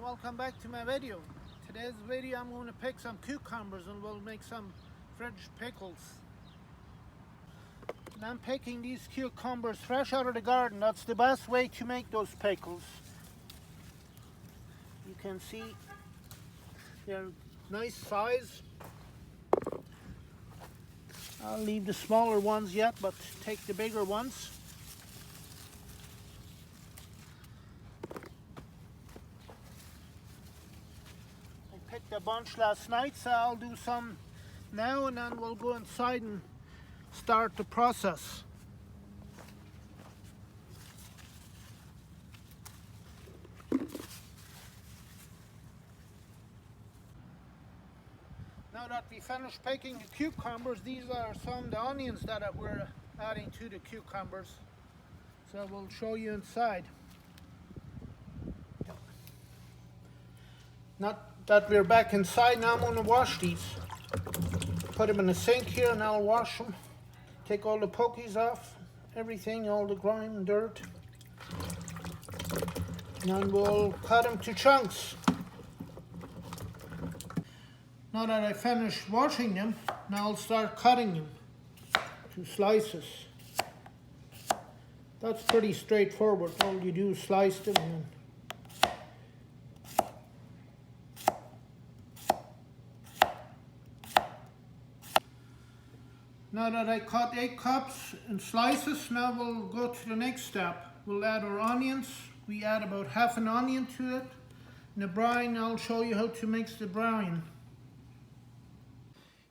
welcome back to my video. Today's video I'm going to pick some cucumbers and we'll make some fridge pickles. And I'm picking these cucumbers fresh out of the garden. That's the best way to make those pickles. You can see they're nice size. I'll leave the smaller ones yet, but take the bigger ones. Picked a bunch last night, so I'll do some now and then we'll go inside and start the process. Now that we finished picking the cucumbers, these are some of the onions that we're adding to the cucumbers. So we'll show you inside. Not that we're back inside, now I'm going to wash these. Put them in the sink here and I'll wash them. Take all the pokies off, everything, all the grime and dirt. And then we'll cut them to chunks. Now that I finished washing them, now I'll start cutting them to slices. That's pretty straightforward. All you do is slice them and now that I cut 8 cups in slices, now we'll go to the next step. We'll add our onions. We add about half an onion to it. In the brine, I'll show you how to mix the brine.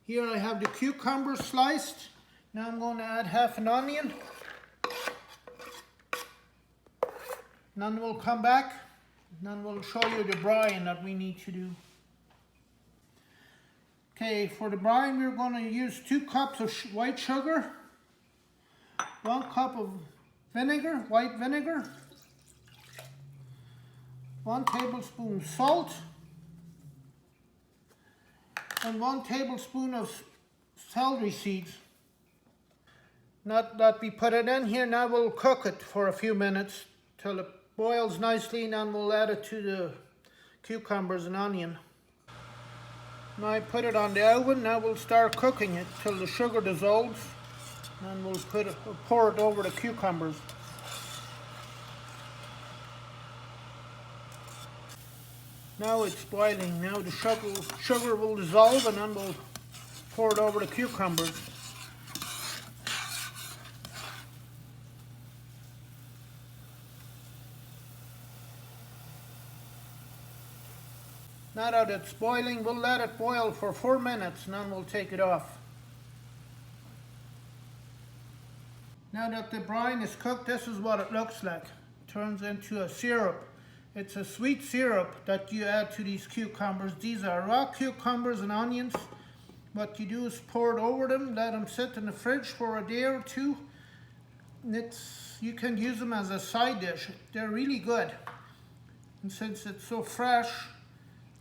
Here I have the cucumber sliced. Now I'm going to add half an onion. And then we'll come back and then we'll show you the brine that we need to do. Okay, for the brine we're going to use 2 cups of white sugar, 1 cup of vinegar, white vinegar, 1 tablespoon salt, and 1 tablespoon of celery seeds. Not that we put it in here, now we'll cook it for a few minutes till it boils nicely, and then we'll add it to the cucumbers and onion. Now I put it on the oven, now we'll start cooking it till the sugar dissolves, and we'll pour it over the cucumbers. Now it's boiling, now the sugar will dissolve and then we'll pour it over the cucumbers. Now that it's boiling, we'll let it boil for 4 minutes and then we'll take it off. Now that the brine is cooked, this is what it looks like. It turns into a syrup. It's a sweet syrup that you add to these cucumbers. These are raw cucumbers and onions. What you do is pour it over them, let them sit in the fridge for a day or 2. And you can use them as a side dish. They're really good. And since it's so fresh,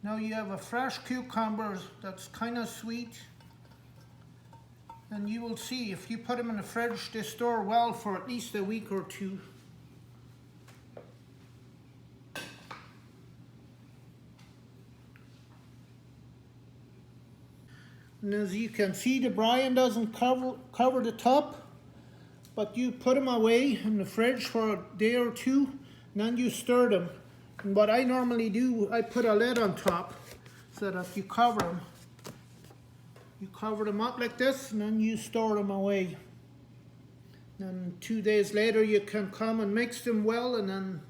now you have a fresh cucumber that's kind of sweet, and you will see if you put them in the fridge, they store well for at least a week or 2. And as you can see, the brine doesn't cover the top, but you put them away in the fridge for a day or 2, and then you stir them. And what I normally do, I put a lid on top so that you cover them. You cover them up like this and then you store them away. And 2 days later you can come and mix them well and then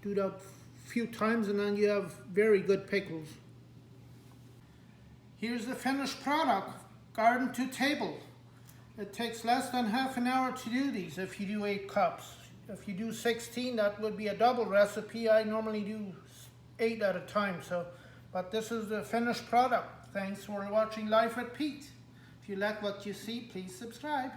do that a few times and then you have very good pickles. Here's the finished product, garden to table. It takes less than half an hour to do these if you do 8 cups. If you do 16, that would be a double recipe. I normally do 8 at a time. But this is the finished product. Thanks for watching Life with Pete. If you like what you see, please subscribe.